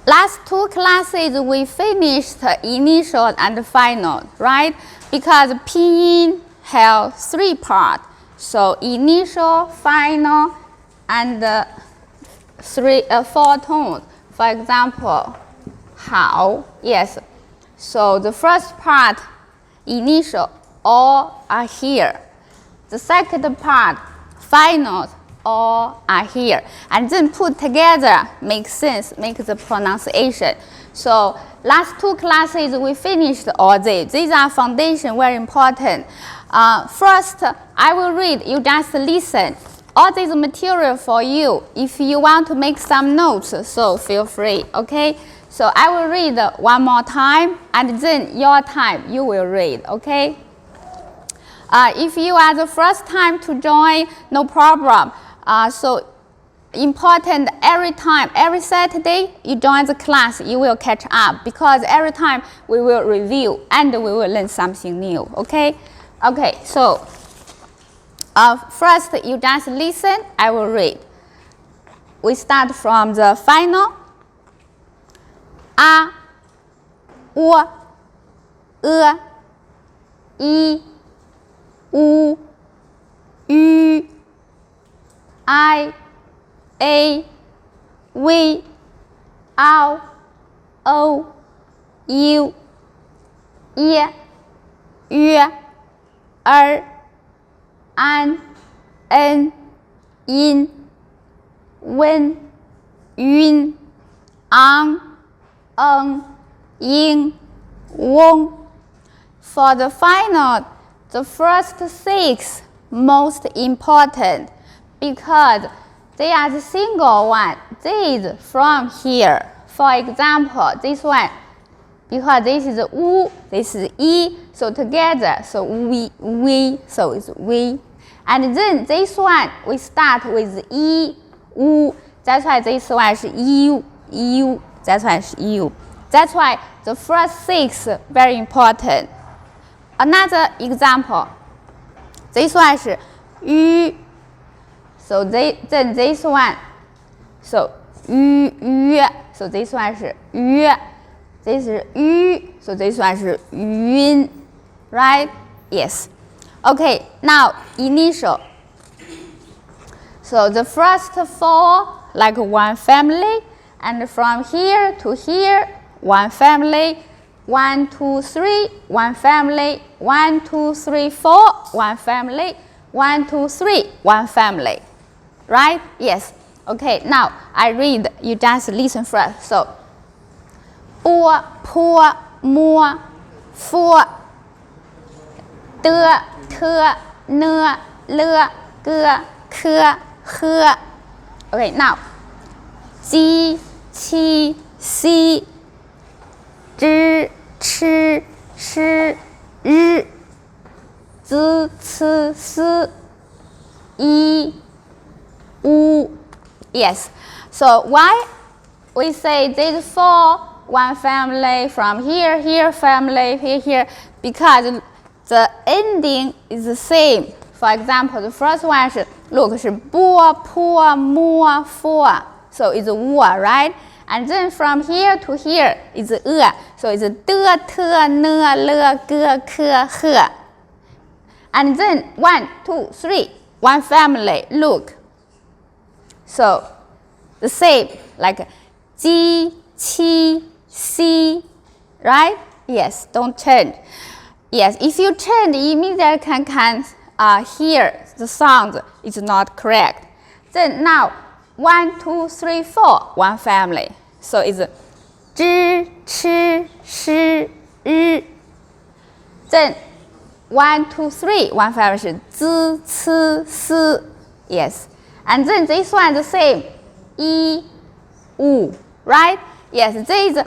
last two classes we finished initial and final, right? Because pinyin have three parts. So initial, final, and four tones. For example, 好, yes. So the first part, initial, all are here. The second part, finals, all are here. And then put together, makes sense, makes the pronunciation. So last two classes we finished all these. These are foundation, very important. First, I will read, you just listen. All this material for you. If you want to make some notes, so feel free, okay? So I will read one more time, and then your time you will read, okay? If you are the first time to join, no problem. So important every time, every Saturday you join the class, you will catch up, because every time we will review and we will learn something new, okay? Okay, so first you just listen, I will read. We start from the final. 啊 喔 ë 伊 ü 吁 ai a we ao o u ye yue an in wen yun ang ying wong. For the final, the first six most important, because they are the single one. These from here. For example, this one, because this is u, this is i, so together, so we, so it's we. And then this one, we start with i, u. That's why this one is you. That's why it's you. That's why the first six very important. Another example, this one is yu. So then this one, so yu. So this one is yu. This is yu. So this one is yun. Right? Yes. Okay. Now initial. So the first four like one family. And from here to here, one family, 1, 2, 3, one family, 1, 2, 3, 4, one family, 1, 2, 3, one family. Right? Yes. Okay, now I read, you just listen first. So, 波 坡 摸 佛 的 特 呢 了 个 可 呵. Okay, now 鸡 七 西 知 吃 诗 日 子 此 思 一 u. Yes. So why we say these four, one family from here, here family, here, because the ending is the same. For example, the first one is, look, is 波 坡 摸 佛. So it's war, right? And then from here to here is so it's 的 特 呢 了 个 可 呵. And then 1, 2, 3, one family. Look. So the same, like 鸡 七 西, right? Yes, don't change. Yes, if you change, immediately can hear the sound is not correct. Then now 1, 2, 3, 4, one family. So it's 知 吃 诗 日. Then 1, 2, 3, one family is 子 此 思. Yes. And then this one the same. 一 u, right? Yes, this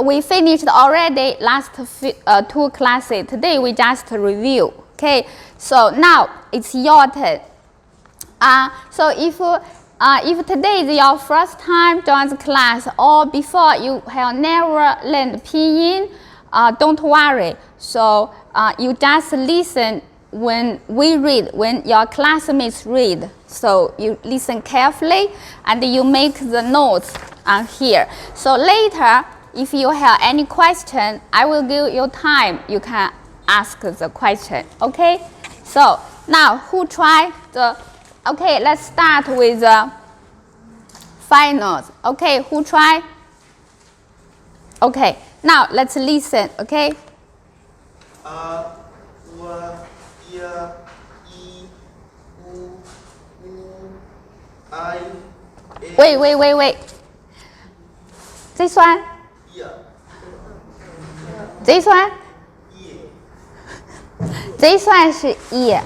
we finished already last two classes. Today we just review. Okay. So now it's your turn. So if today is your first time join the class, or before you have never learned pinyin, don't worry. So you just listen when we read, when your classmates read, so you listen carefully and you make the notes on here. So later, if you have any question, I will give you time. You can ask the question, okay? So now, who try the, okay, let's start with the finals. Okay, who try? Okay, now let's listen, okay? Wait. This one? This one? This one 是 e,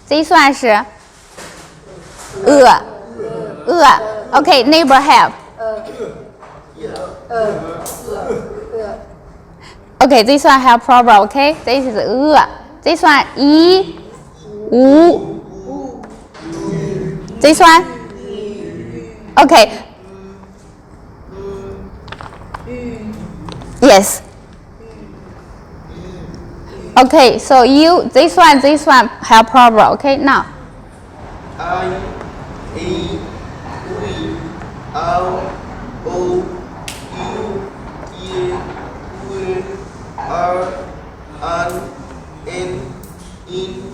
this one 是 Okay, neighbor help. Okay, this one have problem, okay? This is This one 一 五 This one? Okay. Yes. Okay, so you, this one have problem, okay? Now. I, A, U, L, O, U, E, U, R, N, N, N,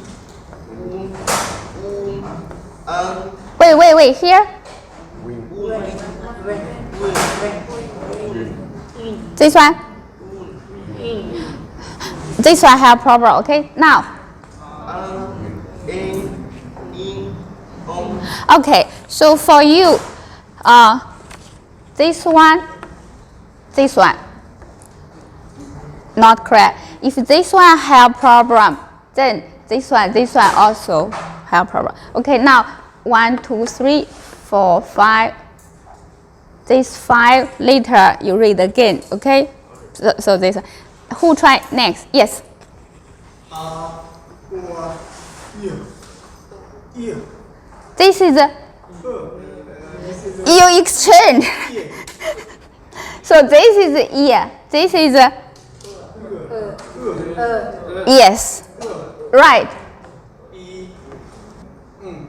Wait, here? This one? This one have problem, okay? Now. Okay, so for you, this one, not correct. If this one have problem, then this one also have problem. Okay, now 1, 2, 3, 4, 5. This 5 later you read again. Okay, so this one. Who try next? Yes. This is you exchange. So this is ear. This is yes, right.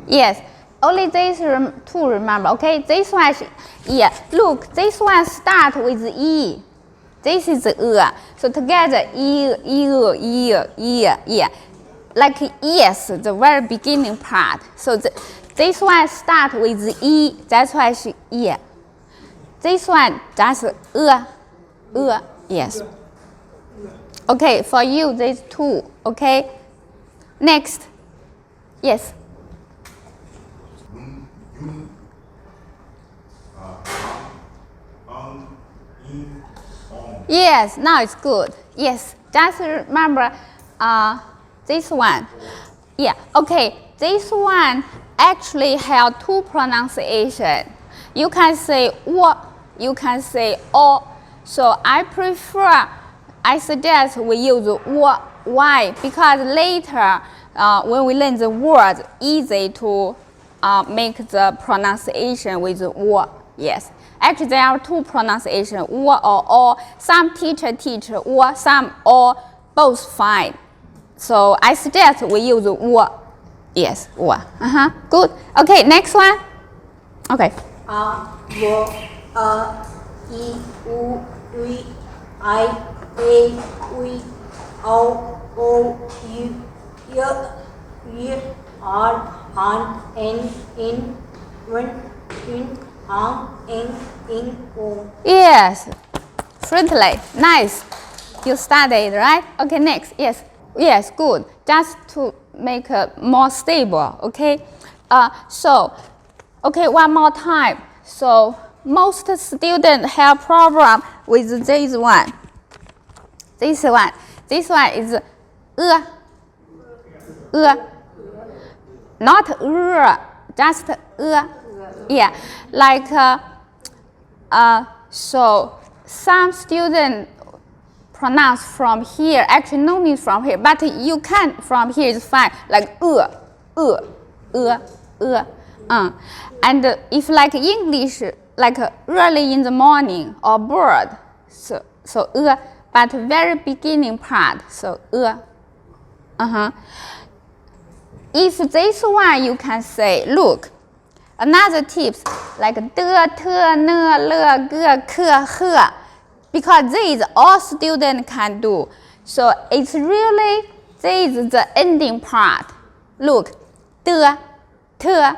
Yes. Only these two remember. Okay, this one is ear. Look, this one start with e. This is So together ear. Like yes, the very beginning part. So this one start with e. That's why it's ear. This one just yes. Okay, for you these two. Okay. Next. Yes. Yes, now it's good. Yes, just remember this one. Yeah, okay, this one actually have two pronunciation. You can say wo, you can say o. So I suggest we use wo. Why? Because later when we learn the word, easy to make the pronunciation with wo. Yes. Actually, there are two pronunciations, wo or o. Some teach wo, some or both fine. So I suggest we use wo. Yes, wo. Good. Okay, next one. Okay. Wo, I, U, I, A, U, O, U, Y, R, N, N, Yes, friendly, nice. You studied, right? Okay, next. Yes, good. Just to make it more stable. Okay. Okay, one more time. So most students have problem with this one. This one is not just Yeah, like so some students pronounce from here. Actually, no need from here, but you can from here is fine. Like and if like English, like early in the morning or bird, so but very beginning part, so if this one you can say, look, another tips like de, te, ne, le, ge, ke, he, because these all students can do. So it's really, this is the ending part. Look, de, te,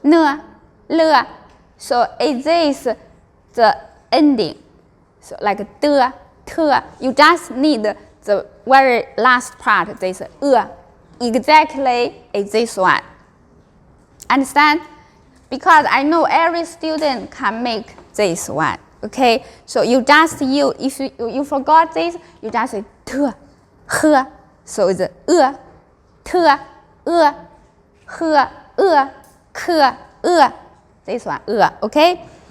ne, le. So it is the ending. So like de, te, you just need the very last part, this exactly is this one. Understand? Because I know every student can make this one. Okay, so you just use, if you forgot this, you just say te, he. So it's te, he, ke, this one, okay?